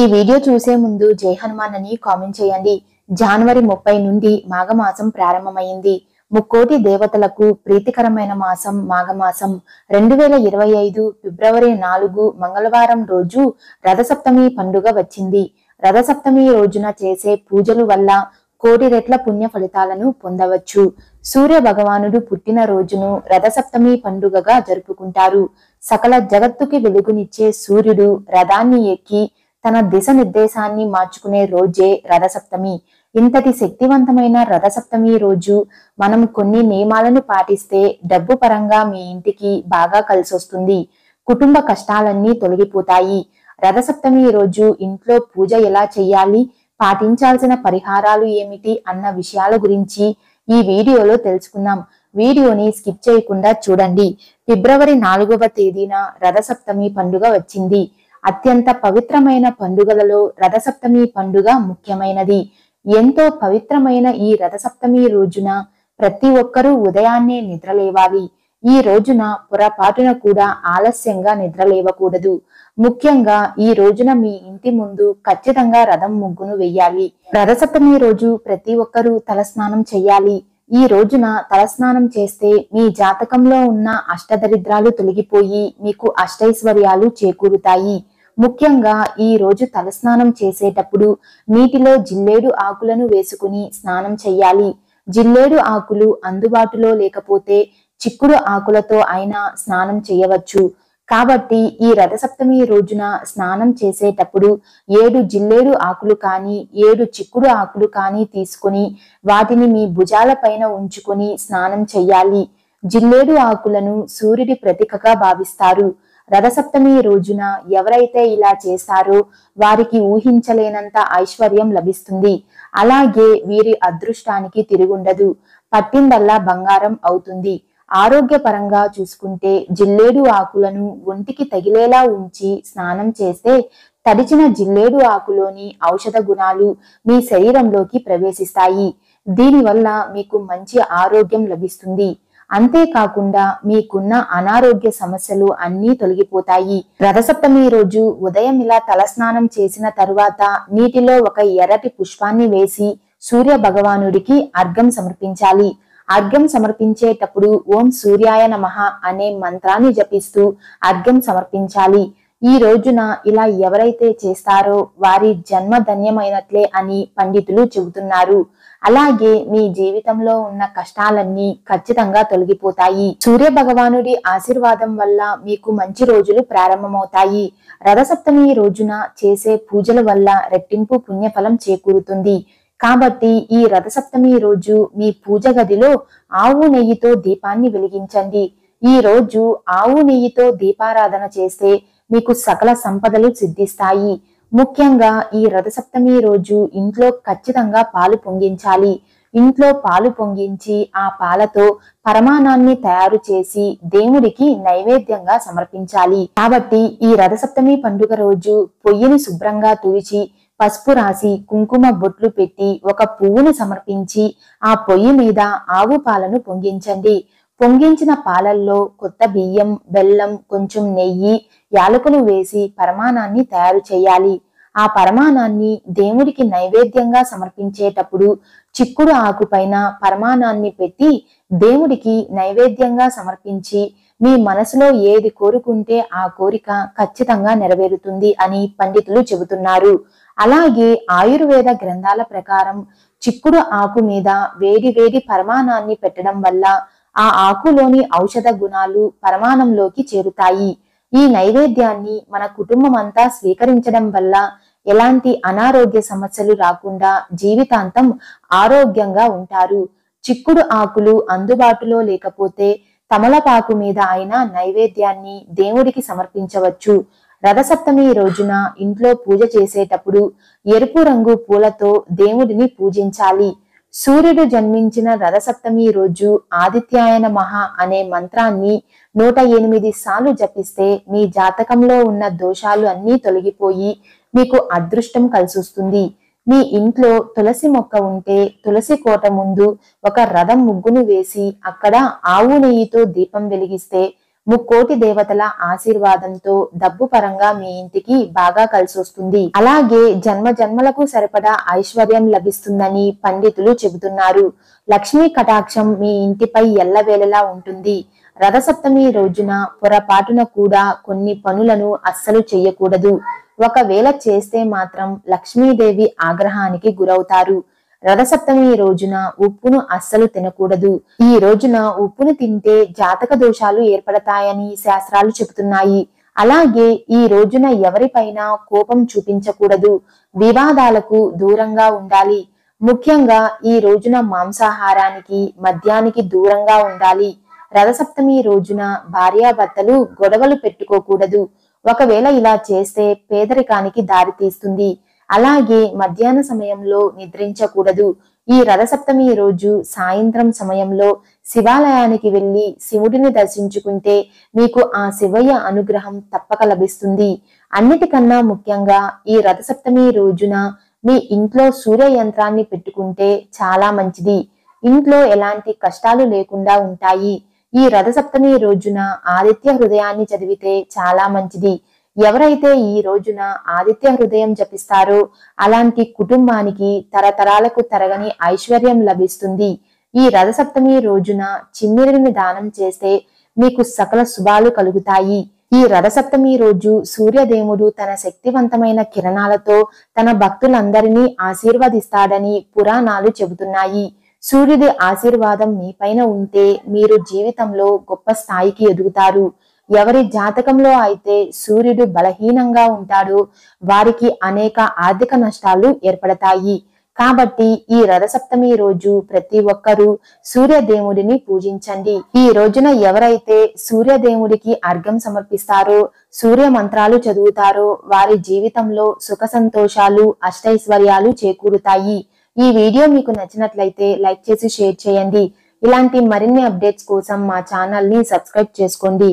ఈ వీడియో చూసే ముందు జై హనుమాన్ అని కామెంట్ చేయండి. జనవరి 30 నుండి మాఘమాసం ప్రారంభమైంది. ముక్కోటి దేవతలకు ప్రీతికరమైన మాసం మాఘమాసం. 2025 ఫిబ్రవరి 4 మంగళవారం రోజు రథసప్తమి పండుగ వచ్చింది. రథసప్తమి రోజున చేసే పూజలు వల్ల కోటి రెట్ల పుణ్య ఫలితాలను పొందవచ్చు. సూర్య భగవానుడు పుట్టిన రోజును రథసప్తమి పండుగగా జరుపుకుంటారు. సకల జగత్తుకి వెలుగునిచ్చే సూర్యుడు రథాన్ని ఎక్కి తన దిశ నిర్దేశాన్ని మార్చుకునే రోజే రథసప్తమి. ఇంతటి శక్తివంతమైన రథసప్తమి రోజు మనం కొన్ని నియమాలను పాటిస్తే డబ్బు పరంగా మీ ఇంటికి బాగా కలిసొస్తుంది. కుటుంబ కష్టాలన్నీ తొలగిపోతాయి. రథసప్తమి రోజు ఇంట్లో పూజ ఎలా చేయాలి, పాటించాల్సిన పరిహారాలు ఏమిటి అన్న విషయాల గురించి ఈ వీడియోలో తెలుసుకుందాం. వీడియోని స్కిప్ చేయకుండా చూడండి. ఫిబ్రవరి 4వ తేదీన రథసప్తమి పండుగ వచ్చింది. అత్యంత పవిత్రమైన పండుగలలో రథసప్తమి పండుగ ముఖ్యమైనది. ఎంతో పవిత్రమైన ఈ రథసప్తమి రోజున ప్రతి ఒక్కరూ ఉదయాన్నే నిద్రలేవాలి. ఈ రోజున పొరపాటున కూడా ఆలస్యంగా నిద్రలేవకూడదు. ముఖ్యంగా ఈ రోజున మీ ఇంటి ముందు ఖచ్చితంగా రథం ముగ్గును వెయ్యాలి. రథసప్తమి రోజు ప్రతి ఒక్కరూ తలస్నానం చెయ్యాలి. ఈ రోజున తలస్నానం చేస్తే మీ జాతకంలో ఉన్న అష్టదరిద్రాలు తొలగిపోయి మీకు అష్టైశ్వర్యాలు చేకూరుతాయి. ముఖ్యంగా ఈ రోజు తలస్నానం చేసేటప్పుడు నీటిలో జిల్లేడు ఆకులను వేసుకుని స్నానం చెయ్యాలి. జిల్లేడు ఆకులు అందుబాటులో లేకపోతే చిక్కుడు ఆకులతో అయినా స్నానం చేయవచ్చు. కాబట్టి ఈ రథసప్తమి రోజున స్నానం చేసేటప్పుడు 7 జిల్లేడు ఆకులు కానీ 7 చిక్కుడు ఆకులు కానీ తీసుకుని వాటిని మీ భుజాల పైన ఉంచుకొని స్నానం చెయ్యాలి. జిల్లేడు ఆకులను సూర్యుడి ప్రతీకగా భావిస్తారు. రథసప్తమి రోజున ఎవరైతే ఇలా చేస్తారో వారికి ఊహించలేనంత ఐశ్వర్యం లభిస్తుంది. అలాగే వీరి అదృష్టానికి తిరుగుండదు. పట్టిందల్లా బంగారం అవుతుంది. ఆరోగ్యపరంగా చూసుకుంటే జిల్లేడు ఆకులను ఒంటికి తగిలేలా ఉంచి స్నానం చేస్తే తడిచిన జిల్లేడు ఆకులోని ఔషధ గుణాలు మీ శరీరంలోకి ప్రవేశిస్తాయి. దీనివల్ల మీకు మంచి ఆరోగ్యం లభిస్తుంది. అంతేకాకుండా మీకున్న అనారోగ్య సమస్యలు అన్నీ తొలగిపోతాయి. రథసప్తమి రోజు ఉదయం ఇలా తలస్నానం చేసిన తరువాత నీటిలో ఒక ఎర్రటి పుష్పాన్ని వేసి సూర్య భగవానుడికి అర్ఘ్యం సమర్పించాలి. అర్ఘ్యం సమర్పించేటప్పుడు ఓం సూర్యాయ నమః అనే మంత్రాన్ని జపిస్తూ అర్ఘ్యం సమర్పించాలి. ఈ రోజున ఇలా ఎవరైతే చేస్తారో వారి జన్మ ధన్యమైనట్లే అని పండితులు చెబుతున్నారు. అలాగే మీ జీవితంలో ఉన్న కష్టాలన్నీ ఖచ్చితంగా తొలగిపోతాయి. సూర్య భగవానుడి ఆశీర్వాదం వల్ల మీకు మంచి రోజులు ప్రారంభమవుతాయి. రథసప్తమి రోజున చేసే పూజల వల్ల రెట్టింపు పుణ్యఫలం చేకూరుతుంది. కాబట్టి ఈ రథసప్తమి రోజు మీ పూజ గదిలో ఆవు నెయ్యితో దీపాన్ని వెలిగించండి. ఈ రోజు ఆవు నెయ్యితో దీపారాధన చేస్తే మీకు సకల సంపదలు సిద్ధిస్తాయి. ముఖ్యంగా ఈ రథసప్తమి రోజు ఇంట్లో ఖచ్చితంగా పాలు పొంగించాలి. ఇంట్లో పాలు పొంగించి ఆ పాలతో పరమాన్నాన్ని తయారు చేసి దేవుడికి నైవేద్యంగా సమర్పించాలి. కాబట్టి ఈ రథసప్తమి పండుగ రోజు పొయ్యిని శుభ్రంగా తుడిచి పసుపు రాసి కుంకుమ బొట్లు పెట్టి ఒక పువ్వును సమర్పించి ఆ పొయ్యి మీద ఆవు పాలను పొంగించండి. పొంగించిన పాలల్లో కొత్త బియ్యం, బెల్లం, కొంచెం నెయ్యి, యాలకులు వేసి పరమాన్నాన్ని తయారు చేయాలి. ఆ పరమాన్నాన్ని దేవుడికి నైవేద్యంగా సమర్పించేటప్పుడు చిక్కుడు ఆకు పైన పరమాన్నాన్ని పెట్టి దేవుడికి నైవేద్యంగా సమర్పించి మీ మనసులో ఏది కోరుకుంటే ఆ కోరిక ఖచ్చితంగా నెరవేరుతుంది అని పండితులు చెబుతున్నారు. అలాగే ఆయుర్వేద గ్రంథాల ప్రకారం చిక్కుడు ఆకు మీద వేడి వేడి పరమాన్నాన్ని పెట్టడం వల్ల ఆ ఆకులోని ఔషధ గుణాలు పరమాన్నంలోకి చేరుతాయి. ఈ నైవేద్యాన్ని మన కుటుంబం అంతా స్వీకరించడం వల్ల ఎలాంటి అనారోగ్య సమస్యలు రాకుండా జీవితాంతం ఆరోగ్యంగా ఉంటారు. చిక్కుడు ఆకులు అందుబాటులో లేకపోతే తమలపాకు మీద అయినా నైవేద్యాన్ని దేవుడికి సమర్పించవచ్చు. రథసప్తమి రోజున ఇంట్లో పూజ చేసేటప్పుడు ఎరుపు రంగు పూలతో దేవుడిని పూజించాలి. సూర్యుడు జన్మించిన రథసప్తమి రోజు ఆదిత్యాయ నమః అనే మంత్రాన్ని 108 సార్లు జపిస్తే మీ జాతకంలో ఉన్న దోషాలు అన్నీ తొలగిపోయి మీకు అదృష్టం కలిసొస్తుంది. మీ ఇంట్లో తులసి మొక్క ఉంటే తులసి కోట ముందు ఒక రథం ముగ్గును వేసి అక్కడ ఆవు నెయ్యితో దీపం వెలిగిస్తే ముక్కోటి దేవతల ఆశీర్వాదంతో డబ్బు పరంగా మీ ఇంటికి బాగా కలిసొస్తుంది. అలాగే జన్మ జన్మలకు సరిపడా ఐశ్వర్యం లభిస్తుందని పండితులు చెబుతున్నారు. లక్ష్మీ కటాక్షం మీ ఇంటిపై ఎల్లవేళలా ఉంటుంది. రథసప్తమి రోజున పొరపాటున కూడా కొన్ని పనులను అస్సలు చెయ్యకూడదు. ఒకవేళ చేస్తే మాత్రం లక్ష్మీదేవి ఆగ్రహానికి గురవుతారు. రథసప్తమి రోజున ఉప్పును అస్సలు తినకూడదు. ఈ రోజున ఉప్పును తింటే జాతక దోషాలు ఏర్పడతాయని శాస్త్రాలు చెబుతున్నాయి. అలాగే ఈ రోజున ఎవరిపైన కోపం చూపించకూడదు. వివాదాలకు దూరంగా ఉండాలి. ముఖ్యంగా ఈ రోజున మాంసాహారానికి మద్యానికి దూరంగా ఉండాలి. రథసప్తమి రోజున భార్యాభర్తలు గొడవలు పెట్టుకోకూడదు. ఒకవేళ ఇలా చేస్తే పేదరికానికి దారితీస్తుంది. అలాగే మధ్యాహ్న సమయంలో నిద్రించకూడదు. ఈ రథసప్తమి రోజు సాయంత్రం సమయంలో శివాలయానికి వెళ్లి శివుడిని దర్శించుకుంటే మీకు ఆ శివయ్య అనుగ్రహం తప్పక లభిస్తుంది. అన్నిటికన్నా ముఖ్యంగా ఈ రథసప్తమి రోజున మీ ఇంట్లో సూర్య యంత్రాన్ని పెట్టుకుంటే చాలా మంచిది. ఇంట్లో ఎలాంటి కష్టాలు లేకుండా ఉంటాయి. ఈ రథసప్తమి రోజున ఆదిత్య హృదయాన్ని చదివితే చాలా మంచిది. ఎవరైతే ఈ రోజున ఆదిత్య హృదయం జపిస్తారో అలాంటి కుటుంబానికి తరతరాలకు తరగని ఐశ్వర్యం లభిస్తుంది. ఈ రథసప్తమి రోజున చిమ్మిరిని దానం చేస్తే మీకు సకల శుభాలు కలుగుతాయి. ఈ రథసప్తమి రోజు సూర్యదేవుడు తన శక్తివంతమైన కిరణాలతో తన భక్తులందరినీ ఆశీర్వదిస్తాడని పురాణాలు చెబుతున్నాయి. సూర్యుడి ఆశీర్వాదం మీపైన ఉంటే మీరు జీవితంలో గొప్ప స్థాయికి ఎదుగుతారు. ఎవరి జాతకంలో అయితే సూర్యుడు బలహీనంగా ఉంటాడో వారికి అనేక ఆర్థిక నష్టాలు ఏర్పడతాయి. కాబట్టి ఈ రథసప్తమి రోజు ప్రతి ఒక్కరూ సూర్యదేవుడిని పూజించండి. ఈ రోజున ఎవరైతే సూర్యదేవుడికి అర్ఘ్యం సమర్పిస్తారో, సూర్య మంత్రాలు చదువుతారో వారి జీవితంలో సుఖ సంతోషాలు అష్టైశ్వర్యాలు చేకూరుతాయి. ఈ వీడియో మీకు నచ్చినట్లయితే లైక్ చేసి షేర్ చేయండి. ఇలాంటి మరిన్ని అప్డేట్స్ కోసం మా ఛానల్ ని సబ్స్క్రైబ్ చేసుకోండి.